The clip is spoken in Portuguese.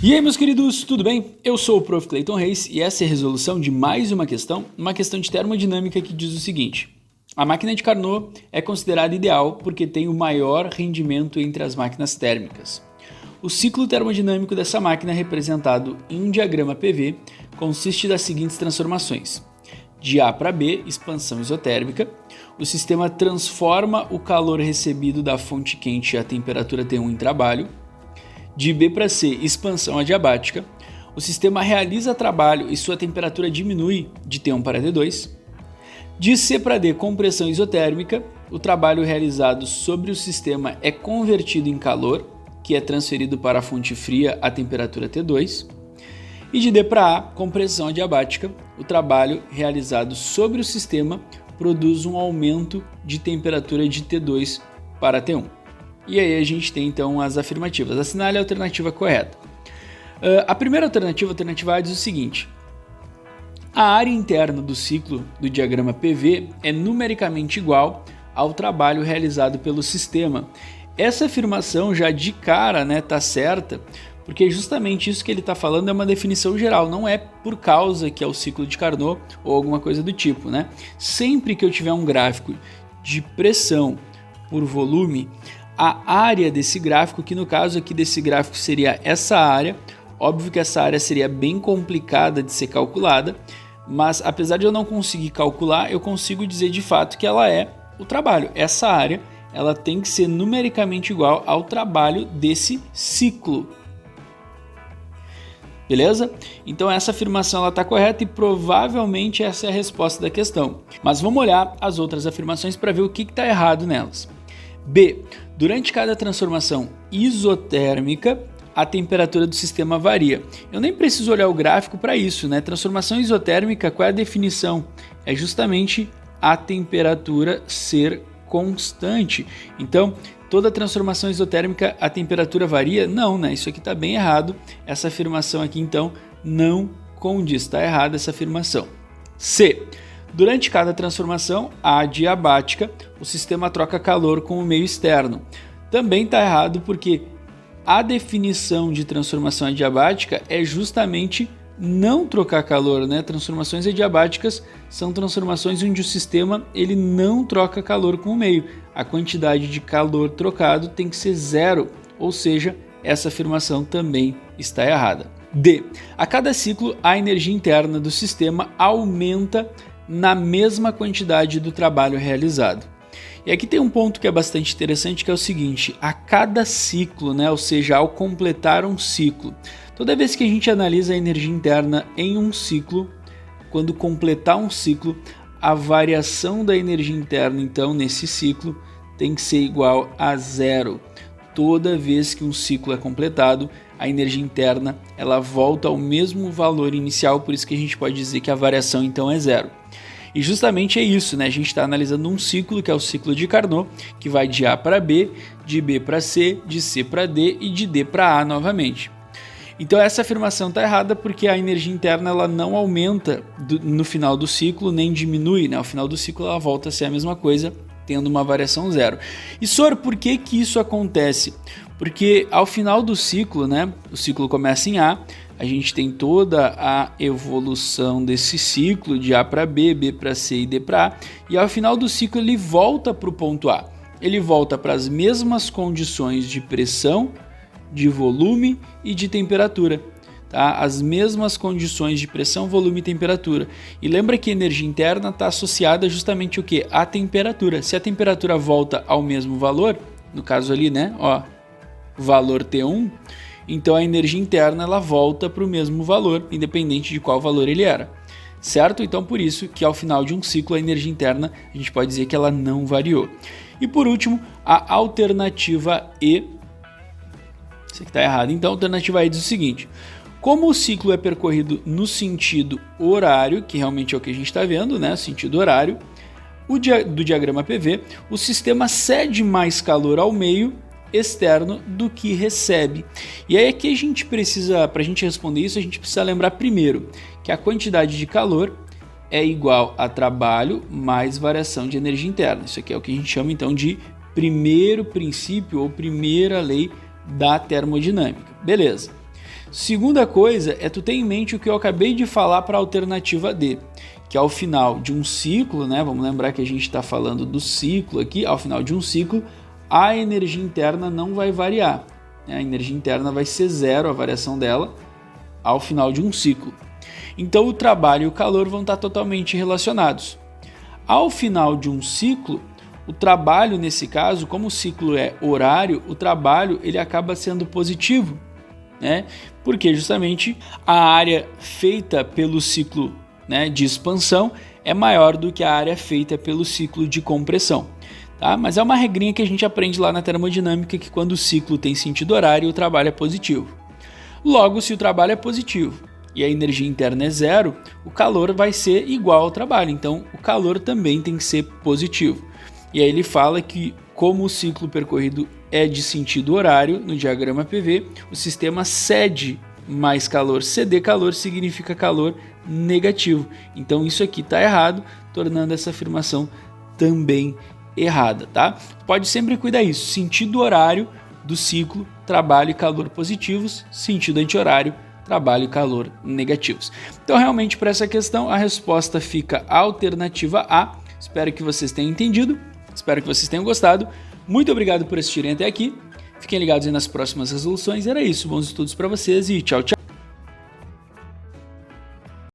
E aí, meus queridos, tudo bem? Eu sou o Prof. Clayton Reis e essa é a resolução de mais uma questão de termodinâmica que diz o seguinte: a máquina de Carnot é considerada ideal porque tem o maior rendimento entre as máquinas térmicas. O ciclo termodinâmico dessa máquina, representado em um diagrama PV, consiste das seguintes transformações. De A para B, expansão isotérmica, o sistema transforma o calor recebido da fonte quente a temperatura T1 em trabalho. De B para C, expansão adiabática, o sistema realiza trabalho e sua temperatura diminui de T1 para T2. De C para D, compressão isotérmica, o trabalho realizado sobre o sistema é convertido em calor, que é transferido para a fonte fria a temperatura T2. E de D para A, compressão adiabática, o trabalho realizado sobre o sistema produz um aumento de temperatura de T2 para T1. E aí a gente tem então as afirmativas. Assinale a alternativa correta. A primeira alternativa, a alternativa A, diz o seguinte: a área interna do ciclo do diagrama PV é numericamente igual ao trabalho realizado pelo sistema. Essa afirmação já de cara tá certa, porque justamente isso que ele está falando é uma definição geral, não é por causa que é o ciclo de Carnot ou alguma coisa do tipo. Sempre que eu tiver um gráfico de pressão por volume, a área desse gráfico, que no caso aqui desse gráfico seria essa área, óbvio que essa área seria bem complicada de ser calculada, mas apesar de eu não conseguir calcular, eu consigo dizer de fato que ela é o trabalho. Essa área ela tem que ser numericamente igual ao trabalho desse ciclo. Beleza? Então essa afirmação está correta e provavelmente essa é a resposta da questão. Mas vamos olhar as outras afirmações para ver o que está errado nelas. B. Durante cada transformação isotérmica, a temperatura do sistema varia. Eu nem preciso olhar o gráfico para isso, Transformação isotérmica, qual é a definição? É justamente a temperatura ser constante. Então, toda transformação isotérmica, a temperatura varia? Não, Isso aqui está bem errado. Essa afirmação aqui, então, não condiz. Está errada essa afirmação. C. Durante cada transformação adiabática, o sistema troca calor com o meio externo. Também está errado porque a definição de transformação adiabática é justamente não trocar calor, Transformações adiabáticas são transformações onde o sistema ele não troca calor com o meio. A quantidade de calor trocado tem que ser zero, ou seja, essa afirmação também está errada. D. A cada ciclo, a energia interna do sistema aumenta na mesma quantidade do trabalho realizado. E aqui tem um ponto que é bastante interessante, que é o seguinte: a cada ciclo, ou seja, ao completar um ciclo, toda vez que a gente analisa a energia interna em um ciclo, quando completar um ciclo, a variação da energia interna, então, nesse ciclo, tem que ser igual a zero. Toda vez que um ciclo é completado, a energia interna ela volta ao mesmo valor inicial, por isso que a gente pode dizer que a variação então é zero. E justamente é isso, a gente está analisando um ciclo, que é o ciclo de Carnot, que vai de A para B, de B para C, de C para D e de D para A novamente. Então essa afirmação está errada porque a energia interna ela não aumenta no final do ciclo, nem diminui, Ao final do ciclo ela volta a ser a mesma coisa, tendo uma variação zero. E Sor, por que isso acontece? Porque ao final do ciclo, o ciclo começa em A gente tem toda a evolução desse ciclo de A para B, B para C e D para A, e ao final do ciclo ele volta para o ponto A. Ele volta para as mesmas condições de pressão, de volume e de temperatura. As mesmas condições de pressão, volume e temperatura. E lembra que a energia interna está associada justamente o quê? À temperatura. Se a temperatura volta ao mesmo valor, no caso ali, valor T1, então a energia interna ela volta para o mesmo valor, independente de qual valor ele era. Certo? Então por isso que ao final de um ciclo a energia interna a gente pode dizer que ela não variou. E por último, a alternativa E. Isso aqui está errado. Então a alternativa E diz o seguinte: como o ciclo é percorrido no sentido horário, que realmente é o que a gente está vendo, sentido horário, do diagrama PV, o sistema cede mais calor ao meio externo do que recebe. E aí aqui a gente precisa, para a gente responder isso, a gente precisa lembrar primeiro que a quantidade de calor é igual a trabalho mais variação de energia interna. Isso aqui é o que a gente chama então de primeiro princípio ou primeira lei da termodinâmica. Beleza. Segunda coisa é tu ter em mente o que eu acabei de falar para a alternativa D, que ao final de um ciclo, né, vamos lembrar que a gente está falando do ciclo aqui, ao final de um ciclo, a energia interna não vai variar, né? A energia interna vai ser zero, a variação dela, ao final de um ciclo. Então o trabalho e o calor vão estar totalmente relacionados. Ao final de um ciclo, o trabalho nesse caso, como o ciclo é horário, o trabalho ele acaba sendo positivo, né? Porque justamente a área feita pelo ciclo, né, de expansão é maior do que a área feita pelo ciclo de compressão. Tá? Mas é uma regrinha que a gente aprende lá na termodinâmica que quando o ciclo tem sentido horário, o trabalho é positivo. Logo, se o trabalho é positivo e a energia interna é zero, o calor vai ser igual ao trabalho, então o calor também tem que ser positivo. E aí ele fala que como o ciclo percorrido é de sentido horário, no diagrama PV, o sistema cede mais calor. Ceder calor significa calor negativo. Então isso aqui está errado, tornando essa afirmação também errada, tá? Pode sempre cuidar isso. Sentido horário do ciclo, trabalho e calor positivos. Sentido anti-horário, trabalho e calor negativos. Então realmente para essa questão a resposta fica a alternativa A. Espero que vocês tenham entendido. Espero que vocês tenham gostado. Muito obrigado por assistirem até aqui. Fiquem ligados aí nas próximas resoluções. Era isso. Bons estudos para vocês e tchau, tchau.